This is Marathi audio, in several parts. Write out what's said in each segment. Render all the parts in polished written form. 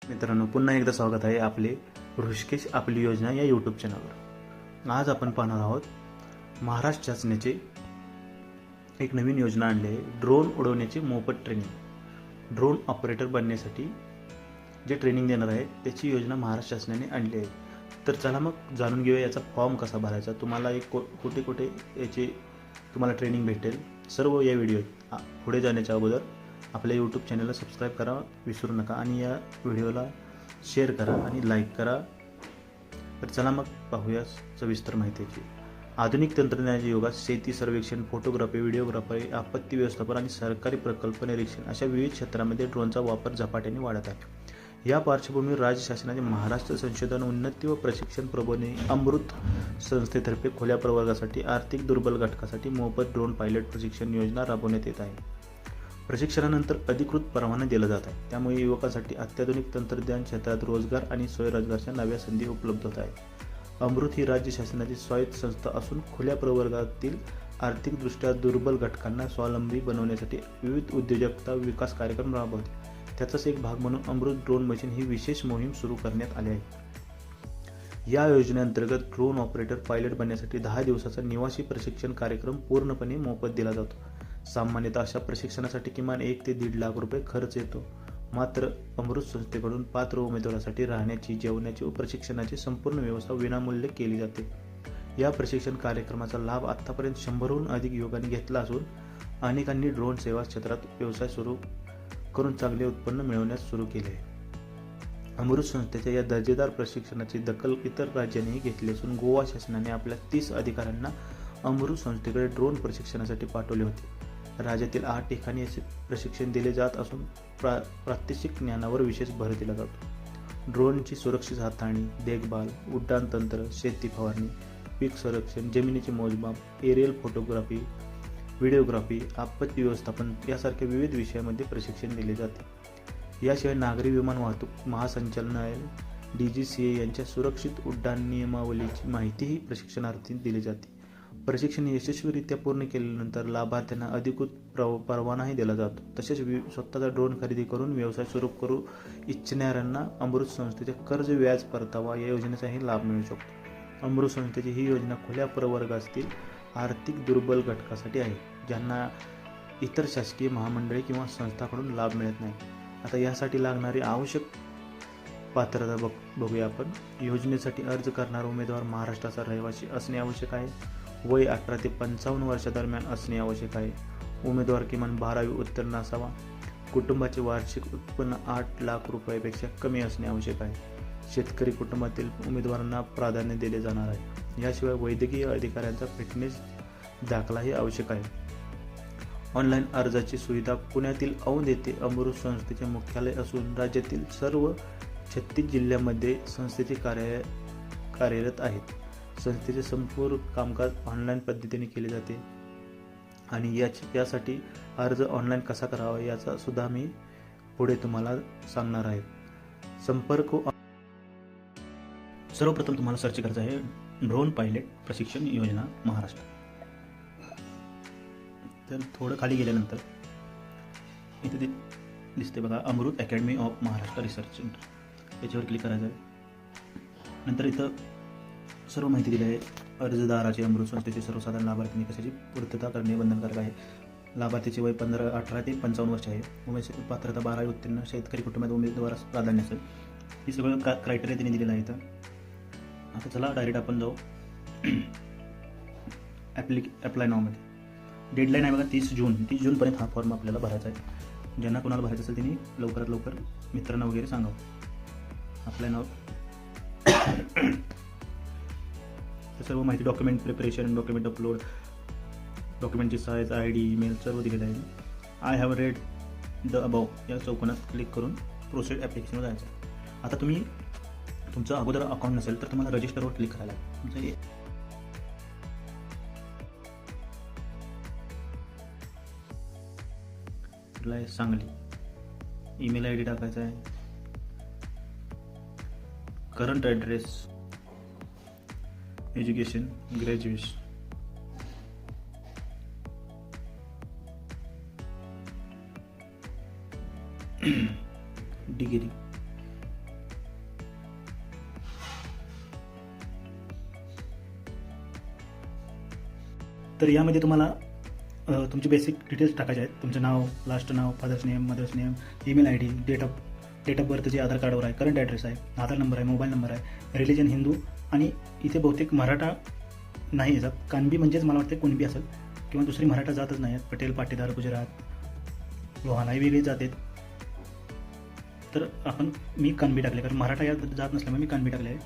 मित्रांनो, पुन्हा एकदा स्वागत आहे आपले ऋषिकेश आपली योजना या यूट्यूब चॅनलवर. आज आपण पाहणार आहोत महाराष्ट्र शासनाचे एक नवीन योजना आणली आहे, ड्रोन उडवण्याची मोफत ट्रेनिंग. ड्रोन ऑपरेटर बनण्यासाठी जे ट्रेनिंग देणार आहे त्याची योजना महाराष्ट्र शासनाने आणली आहे. तर चला मग जाणून घेऊया याचा फॉर्म कसा भरायचा, तुम्हाला एक कुठे कुठे याची तुम्हाला ट्रेनिंग भेटेल, सर्व या व्हिडिओत. पुढे जाण्याच्या अगोदर आपल्या यूट्यूब चॅनलला सबस्क्राईब करा विसरू नका आणि या व्हिडिओला शेअर करा आणि लाईक करा. तर चला मग पाहूया सविस्तर माहितीची. आधुनिक तंत्रज्ञानाच्या युगात शेती सर्वेक्षण, फोटोग्राफी, व्हिडिओग्राफी, आपत्ती व्यवस्थापन आणि सरकारी प्रकल्प निरीक्षण अशा विविध क्षेत्रांमध्ये ड्रोनचा वापर झपाट्याने वाढत आहे. या पार्श्वभूमीवर राज्य शासनाचे महाराष्ट्र संशोधन उन्नती व प्रशिक्षण प्रबोधिनी अमृत संस्थेतर्फे खुल्या प्रवर्गासाठी आर्थिक दुर्बल घटकासाठी मोफत ड्रोन पायलट प्रशिक्षण योजना राबवण्यात येत आहे. प्रशिक्षणानंतर अधिकृत परवाना दिला जात आहे. त्यामुळे युवकांसाठी अत्याधुनिक तंत्रज्ञान क्षेत्रात रोजगार आणि स्वयंरोजगाराच्या नव्या संधी उपलब्ध होत आहेत. अमृत ही राज्य शासनाची स्वायत्त संस्था असून खुल्या प्रवर्गातील आर्थिकदृष्ट्या दुर्बल घटकांना स्वावलंबी बनवण्यासाठी विविध उद्योजकता विकास कार्यक्रम राबवते. त्याचाच एक भाग म्हणून अमृत ड्रोन मशीन ही विशेष मोहीम सुरू करण्यात आली आहे. या योजनेअंतर्गत ड्रोन ऑपरेटर पायलट बनण्यासाठी 10 दिवसाचा निवासी प्रशिक्षण कार्यक्रम पूर्णपणे मोफत दिला जातो. सामान्यतः अशा प्रशिक्षणासाठी किमान 1 ते 1.5 लाख रुपये खर्च येतो. मात्र अमृत संस्थेकडून पात्र उमेदवारासाठी राहण्याची, जेवणाची व प्रशिक्षणाची संपूर्ण व्यवस्था विनामूल्य केली जाते. या प्रशिक्षण कार्यक्रमाचा लाभ आतापर्यंत 100हून अधिक युवकांनी घेतला असून अनेकांनी ड्रोन सेवा क्षेत्रात व्यवसाय सुरू करून चांगले उत्पन्न मिळवण्यास सुरू केले आहे. अमृत संस्थेच्या या दर्जेदार प्रशिक्षणाची दखल इतर राज्यांनीही घेतली असून गोवा शासनाने आपल्या 30 अधिकाऱ्यांना अमृत संस्थेकडे ड्रोन प्रशिक्षणासाठी पाठवले होते. राज्यातील 8 ठिकाणी असे प्रशिक्षण दिले जात असून प्रात्यक्षिक ज्ञानावर विशेष भर दिला जातो. ड्रोनची सुरक्षित हाताळणी, देखभाल, उड्डाण तंत्र, शेती फवारणी, पीक संरक्षण, जमिनीचे मोजमाप, एरियल फोटोग्राफी, व्हिडिओग्राफी, आपत्ती व्यवस्थापन यासारख्या विविध विषयांमध्ये प्रशिक्षण दिले जाते. याशिवाय नागरी विमान वाहतूक महासंचालनालय DGCA यांच्या सुरक्षित उड्डाण नियमावलीची माहितीही प्रशिक्षणार्थी दिली जाते. प्रशिक्षण यशस्वीरित्या पूर्ण केल्यानंतर लाभार्थ्यांना अधिकृत परवानाही दिला जातो. तसेच स्वतःचा ड्रोन खरेदी करून व्यवसाय सुरू करू इच्छिणाऱ्यांना अमृत संस्थेच्या कर्ज व्याज परतावा या योजनेचाही लाभ मिळू शकतो. अमृत संस्थेची ही योजना खुल्या प्रवर्गातील आर्थिक दुर्बल घटकासाठी आहे, ज्यांना इतर शासकीय महामंडळे किंवा संस्थांकडून लाभ मिळत नाही. आता यासाठी लागणारी आवश्यक पात्रता बघूया आपण. योजनेसाठी अर्ज करणारा उमेदवार महाराष्ट्राचा रहिवासी असणे आवश्यक आहे. वय 18 ते 55 वर्षादरम्यान असणे आवश्यक आहे. उमेदवार किमान 12वी उत्तीर्ण असावा. कुटुंबाचे वार्षिक उत्पन्न 8 लाख रुपयापेक्षा कमी असणे आवश्यक आहे. शेतकरी कुटुंबातील उमेदवारांना प्राधान्य दिले जाणार आहे. याशिवाय वैद्यकीय अधिकाऱ्यांचा फिटनेस दाखलाही आवश्यक आहे. ऑनलाईन अर्जाची सुविधा पुण्यातील औंध येथे अमृत संस्थेचे मुख्यालय असून राज्यातील सर्व 36 जिल्ह्यांमध्ये संस्थेचे कार्यरत आहेत. संस्थेचे संपूर्ण कामकाज ऑनलाईन पद्धतीने केले जाते आणि यासाठी अर्ज ऑनलाईन कसा करावा याचा सुद्धा मी पुढे तुम्हाला सांगणार आहे. सर्वप्रथम तुम्हाला सर्च करायचं आहे ड्रोन पायलट प्रशिक्षण योजना महाराष्ट्र. तर थोडं खाली गेल्यानंतर इथे ते दिसते बघा, Amrut academy of Maharashtra research centre, याच्यावर क्लिक करायचं आहे. नंतर इथं सर्व माहिती दिली आहे. अर्जदाराचे अमृत संस्थेचे सर्वसाधारण लाभार्थी निकषाची पूर्तता करणे बंधनकारक आहे. लाभार्थीचे वय 18 ते 55 वर्ष आहे. उमेदवार पात्रता 12वी उत्तीर्ण, शेतकरी कुटुंबात उमेदवारास प्राधान्य असेल. हे सगळं क्रायटेरिया त्यांनी दिलेलं आहे इथं. आता चला डायरेक्ट आपण जाऊ अप्लाय नावमध्ये. डेडलाईन आहे बघा 30 जूनपर्यंत हा फॉर्म आपल्याला भरायचा आहे. ज्यांना कोणाला भरायचं असेल त्यांनी लवकरात लवकर मित्रांना वगैरे सांगावं. अप्लाय नाव सर्व माहिती, डॉक्युमेंट प्रिपरेशन, डॉक्युमेंट अपलोड, डॉक्युमेंटची साईज, ID, ईमेल सर्व दिलेलं आहे. I have read the above या चौकोनात क्लिक करून प्रोसेड ॲप्लिकेशनवर जायचं. आता तुम्ही तुमचं अगोदर अकाउंट नसेल तर तुम्हाला रजिस्टरवर क्लिक करायला आहे. तुमचं सांगली ईमेल ID टाकायचा आहे. Current address, education, graduation, degree, तर यामध्ये तुम्हाला तुमचे बेसिक डिटेल्स टाकायचे आहेत. तुमचं नाव, लास्ट नाव, father's name, mother's name, email I D, date of birth जे आधार कार्डवर आहे, करंट ॲड्रेस आहे, आधार नंबर आहे, मोबाईल नंबर आहे, रिलिजन हिंदू, आणि इथे बहुतेक मराठा नाही आहे जात. कानबी म्हणजेच मला वाटते कुणबी असेल किंवा दुसरी मराठा जातच नाही आहेत. पटेल, पाटीदार, गुजरात, लोहाणा ही वेगळी जात आहेत. तर मी कानबी टाकले, कारण मराठा या जात नसल्यामुळे मी कानबी टाकले आहे.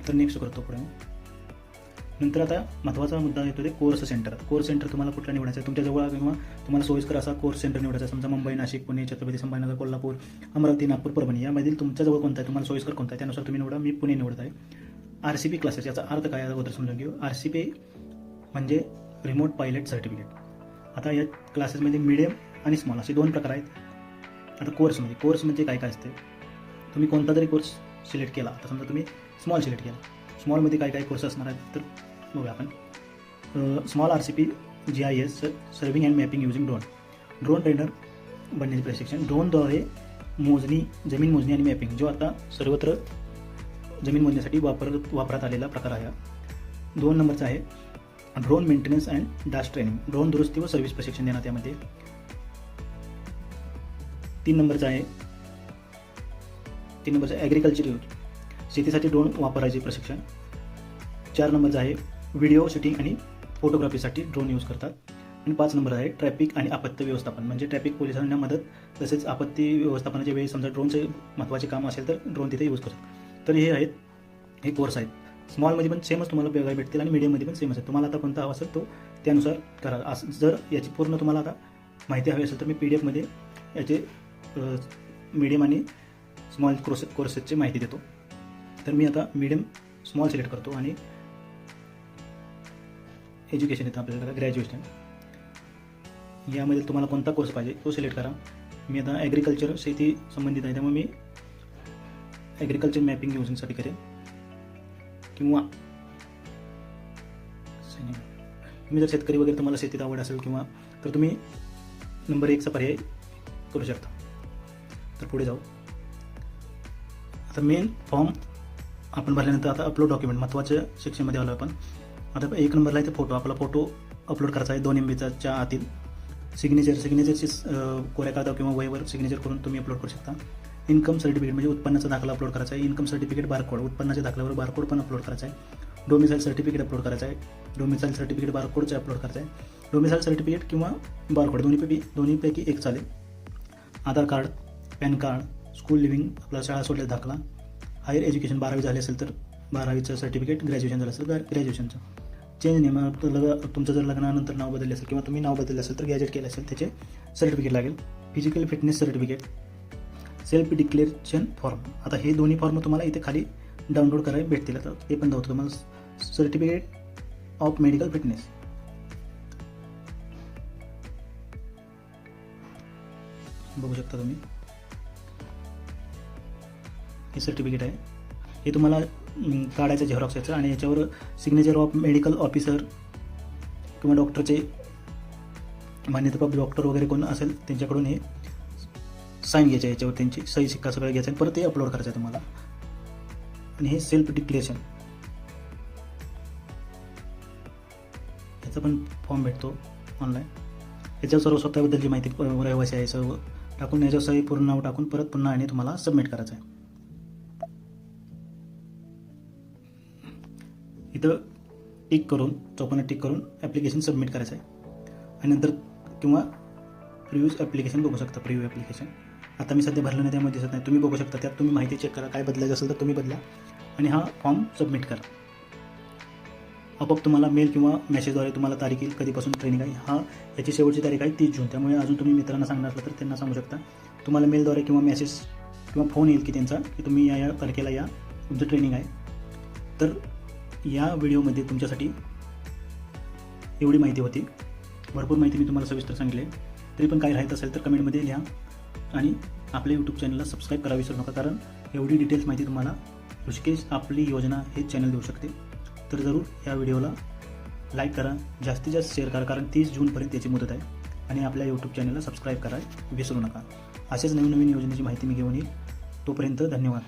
तर नेक्स्ट करतो पुढे. नंतर आता महत्त्वाचा मुद्दा येतो ते कोर्स सेंटर. कोर्स सेंटर तुम्हाला कुठला निवडायचं आहे, तुमच्या जवळ किंवा तुम्हाला सोयीस्कर असा कोर्स सेंटर निवडायचा आहे. समजा मुंबई, नाशिक, पुणे, छत्रपती संभाजीनगर, कोल्हापूर, अमरावती, नागपूर, परभणी यामधील तुमच्याजवळ कोणता आहे, तुम्हाला सोयीस्कर कोणता आहे त्यानुसार तुम्ही निवडा. मी पुणे निवडत आहे. RCP क्लासेस, याचा अर्थ काय अगोदर समजून घेऊ. RCP म्हणजे रिमोट पायलट सर्टिफिकेट. आता या क्लासेसमध्ये मिडियम आणि स्मॉल असे 2 प्रकार आहेत. आता कोर्स म्हणजे काय असते, तुम्ही कोणता तरी कोर्स सिलेक्ट केला. आता समजा तुम्ही स्मॉल सिलेक्ट केला, स्मॉलमध्ये काय कोर्स असणार आहेत तर बघूया आपण. Small RCP GIS serving and mapping using drone trainer बनण्याचे प्रशिक्षण. ड्रोनद्वारे जमीन मोजणी आणि मॅपिंग, जो आता सर्वत्र जमीन मोजण्यासाठी वापरात आलेला प्रकार आहे. 2 नंबरचा आहे ड्रोन मेंटेनन्स अँड डास ट्रेनिंग, ड्रोन दुरुस्ती व सर्व्हिस प्रशिक्षण देण्यात यामध्ये. 3 नंबरचा आहे ॲग्रिकल्चर यूज, शेतीसाठी ड्रोन वापरायचे प्रशिक्षण. 4 नंबरचा आहे व्हिडिओ शूटिंग आणि फोटोग्राफीसाठी ड्रोन यूज करतात. आणि 5 नंबर आहे ट्रॅफिक आणि आपत्ती व्यवस्थापन, म्हणजे ट्रॅफिक पोलिसांना मदत, तसेच आपत्ती व्यवस्थापनाच्या वेळी समजा ड्रोनचे महत्त्वाचे काम असेल तर ड्रोन तिथे यूज करतात. तर हे कोर्स आहेत. स्मॉलमध्ये पण सेमच तुम्हाला बघायला भेटतील आणि मीडियममध्ये पण सेमच आहे. तुम्हाला आता कोणता हवा असेल तो त्यानुसार करा. जर याची पूर्ण तुम्हाला आता माहिती हवी असेल तर मी PDF मध्ये याचे मीडियम आणि स्मॉल कोर्सेसची माहिती देतो. तर मी आता स्मॉल सिलेक्ट करतो आणि एज्युकेशन येतं आपल्याला ग्रॅज्युएशन. यामध्ये तुम्हाला कोणता कोर्स पाहिजे तो सिलेक्ट करा. मी आता ॲग्रिकल्चर शेती संबंधित आहे त्यामुळे मी ॲग्रिकल्चर मॅपिंग युजिंगसाठी करेन. किंवा तुम्ही जर शेतकरी वगैरे तुम्हाला शेतीत आवड असेल किंवा तर तुम्ही नंबर 1चा पर्याय करू शकता. तर पुढे जाऊ. आता मेन फॉर्म आपण भरल्यानंतर आता अपलोड डॉक्युमेंट महत्त्वाच्या सेक्शनमध्ये आलो आपण. आता 1 नंबरला इथे फोटो, आपला फोटो अपलोड करायचा आहे 2 MBच्या आतील. सिग्नेचरची कोऱ्या कागदावर किंवा वहीवर सिग्नेचर करून तुम्ही अपलोड करू शकता. इन्कम सर्टिफिकेट म्हणजे उत्पन्नाचा दाखला अपलोड करायचा आहे. इन्कम सर्टिफिकेट बारकोड, उत्पन्नाच्या दाखल्यावर बारकोड पण अपलोड करायचा आहे. डोमिसाईल सर्टिफिकेट अपलोड करायचं आहे. डोमिसाईल सर्टिफिकेट बारकोडचे अपलोड करायचं आहे. डोमिसाईल सर्टिफिकेट किंवा बारकोड दोन्हीपैकी एक चालेल. Aadhaar card, PAN card, school leaving, आपला शाळा सोडल्याचा दाखला, हायर एज्युकेशन 12वी झाले असेल तर 12वीचं सर्टिफिकेट, ग्रॅज्युएशन झालं असेल तर ग्रॅज्युएशनचं. चेंज नेम, तुमचं जर लग्नानंतर नाव बदललं असेल किंवा तुम्ही नाव बदललं असेल तर गॅजेट केलं असेल त्याचे सर्टिफिकेट लागेल. Physical fitness certificate, self declaration form. आता हे दोन्ही फॉर्म तुम्हाला इथे खाली डाउनलोड करायला भेटतील. आता ते पण दाखवतो तुम्हाला. सर्टिफिकेट ऑफ मेडिकल फिटनेस, बघू शकता तुम्ही, हे सर्टिफिकेट आहे. हे तुम्हाला काढायचं झेरॉक्स याचं आणि याच्यावर सिग्नेचर ऑफ मेडिकल ऑफिसर किंवा डॉक्टरचे मान्यताप्राप्त डॉक्टर वगैरे कोण असेल त्यांच्याकडून हे साईन घ्यायचे, याच्यावर त्यांची सही शिक्का सगळं घ्यायचं आणि परत ते अपलोड करायचं आहे तुम्हाला. आणि हे सेल्फ डिक्लेरेशन, याचा पण फॉर्म भेटतो ऑनलाईन. याच्यावर सर्व स्वतःबद्दलची माहिती रहिवासी आहे सर्व टाकून, याच्यावर सही पूर्ण नाव टाकून परत पुन्हा आणि तुम्हाला सबमिट करायचं आहे. इथं टिक करून चौकोनात टिक करून ॲप्लिकेशन सबमिट करायचं आहे. आणि नंतर किंवा प्रिव्ह्यू ॲप्लिकेशन बघू शकता. प्रिव्ह्यू ॲप्लिकेशन आता मी सध्या भरलं नाही त्यामध्ये दिसत नाही, तुम्ही बघू शकता. त्यात तुम्ही माहिती चेक करा, काय बदलायचं असेल तर तुम्ही बदला आणि हा फॉर्म सबमिट करा. आपोआप तुम्हाला मेल किंवा मेसेजद्वारे तुम्हाला तारीख येईल कधीपासून ट्रेनिंग आहे. याची शेवटची तारीख आहे 30 जून. त्यामुळे अजून तुम्ही मित्रांना सांगणार असलं तर त्यांना सांगू शकता. तुम्हाला मेलद्वारे किंवा मेसेज किंवा फोन येईल की त्यांचा की तुम्ही या तारखेला या, तुमचं ट्रेनिंग आहे. तर या व्हिडिओमध्ये तुमच्यासाठी एवढी माहिती होती. भरपूर माहिती मी तुम्हाला सविस्तर सांगितली. तरी पण काही राहत असेल तर कमेंटमध्ये लिहा आणि आपल्या यूट्यूब चॅनलला सबस्क्राईब करा विसरू नका, कारण एवढी डिटेल्स माहिती तुम्हाला ऋषिकेश आपली योजना हे चॅनल देऊ शकते. तर जरूर या व्हिडिओला लाईक करा, जास्तीत जास्त शेअर करा, कारण 30 जूनपर्यंत याची मुदत आहे. आणि आपल्या यूट्यूब चॅनलला सबस्क्राईब करा विसरू नका. असेच नवीन योजनेची माहिती मी घेऊन येईल. तोपर्यंत धन्यवाद.